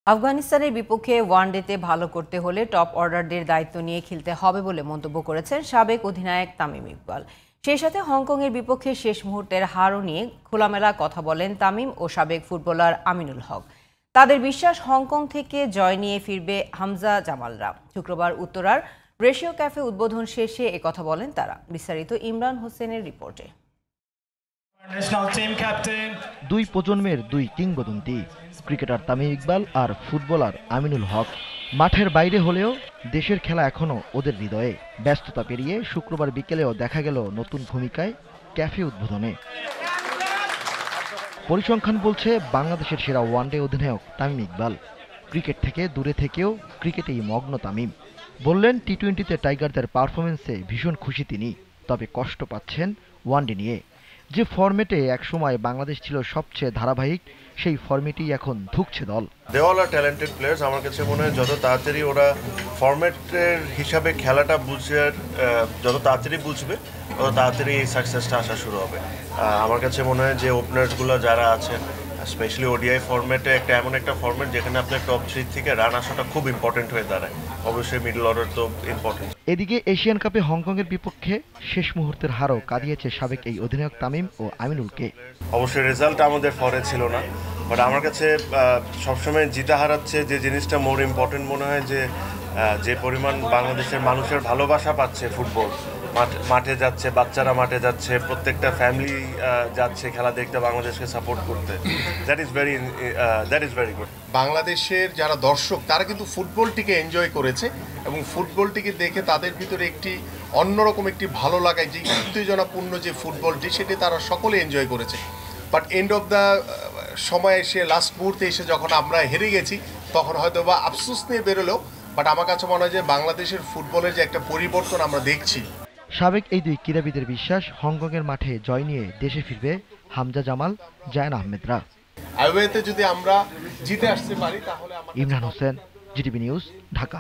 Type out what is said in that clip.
আফগানিস্তানের বিপক্ষে ওয়ানডেতে ভালো করতে হলে টপ অর্ডারদের দায়িত্ব নিয়ে খেলতে হবে বলে মন্তব্য করেছেন সাবেক অধিনায়ক তামিম ইকবাল। সেই সাথে হংকংয়ের বিপক্ষে শেষ মুহূর্তের হারও নিয়ে খোলামেলা কথা বলেন তামিম ও সাবেক ফুটবলার আমিনুল হক। তাদের বিশ্বাস, হংকং থেকে জয় নিয়ে ফিরবে হামজা জামালরা। শুক্রবার উত্তরার রেশিও ক্যাফে উদ্বোধন শেষে একথা বলেন তারা। বিস্তারিত ইমরান হোসেনের রিপোর্টে। দুই প্রজন্মের দুই কিংবদন্তি, ক্রিকেটার তামিম ইকবাল আর ফুটবলার আমিনুল হক। মাঠের বাইরে হলেও দেশের খেলা এখনও ওদের হৃদয়ে। ব্যস্ততা পেরিয়ে শুক্রবার বিকেলেও দেখা গেল নতুন ভূমিকায় ক্যাফে উদ্বোধনে। পরিসংখ্যান বলছে বাংলাদেশের সেরা ওয়ানডে অধিনায়ক তামিম ইকবাল। ক্রিকেট থেকে দূরে থেকেও ক্রিকেটেই মগ্ন তামিম। বললেন, টি-20তে টাইগারদের পারফরমেন্সে ভীষণ খুশি তিনি, তবে কষ্ট পাচ্ছেন ওয়ানডে নিয়ে। যে ফরম্যাটে একসময় বাংলাদেশ ছিল সবচেয়ে ধারাবাহিক, সেই ফরম্যাটেই এখন ধুঁকছে দল। They all are talented players. আমার কাছে মনে হয় যত তাড়াতাড়ি ওরা ফরম্যাটের হিসাবে খেলাটা যত তাড়াতাড়ি বুঝবে তত তাড়াতাড়ি এই সাকসেসটা আসা শুরু হবে। আমার কাছে মনে হয় যে ওপেনার্সগুলো যারা আছেন, স্পেশালি ওডিআই ফরম্যাটে এমন একটা ফরম্যাট যেখানে আপনার টপ 3 থেকে রান আসাটা খুব ইম্পর্টেন্ট হয়ে দাঁড়ায়। অবশ্যই মিডল অর্ডার তো ইম্পর্টেন্ট। এদিকে এশিয়ান কাপে হংকংয়ের বিপক্ষে শেষ মুহূর্তের হারও কাঁদিয়েছে সাবেক এই অধিনায়ক তামিম ও আমিনুলকে। অবশ্যই রেজাল্ট আমাদের ফরে ছিল না, বাট আমার কাছে সবসময় জিতা হারাচ্ছে যে জিনিসটা মোর ইম্পর্টেন্ট মনে হয়, যে পরিমাণ বাংলাদেশের মানুষের ভালোবাসা পাচ্ছে ফুটবল। মাঠে যাচ্ছে, বাচ্চারা মাঠে যাচ্ছে, প্রত্যেকটা ফ্যামিলি যাচ্ছে খেলা দেখতে, বাংলাদেশকে সাপোর্ট করতে। That is very good. বাংলাদেশের যারা দর্শক তারা কিন্তু ফুটবলটিকে এনজয় করেছে এবং ফুটবলটিকে দেখে তাদের ভিতরে একটি অন্যরকম একটি ভালো লাগায়, যে উত্তেজনাপূর্ণ যে ফুটবলটি, সেটি তারা সকলে এনজয় করেছে। বাট এন্ড অফ দ্য সময় এসে, লাস্ট মুহূর্তে এসে যখন আমরা হেরে গেছি, তখন হয়তো বা আফসোস নিয়ে বেরোলেও, বাট আমার কাছে মনে হয় যে বাংলাদেশের ফুটবলের যে একটা পরিবর্তন আমরা দেখছি। সাবেক এই দুই ক্রীড়াবিদের বিশ্বাস, হংকংয়ের মাঠে জয় নিয়ে দেশে ফিরবে হামজা জামাল, জায়ান আহমেদরা। আইওয়েতে যদি আমরা জিতে আসতে পারি তাহলে। Imran Hossain, GTV news, Dhaka.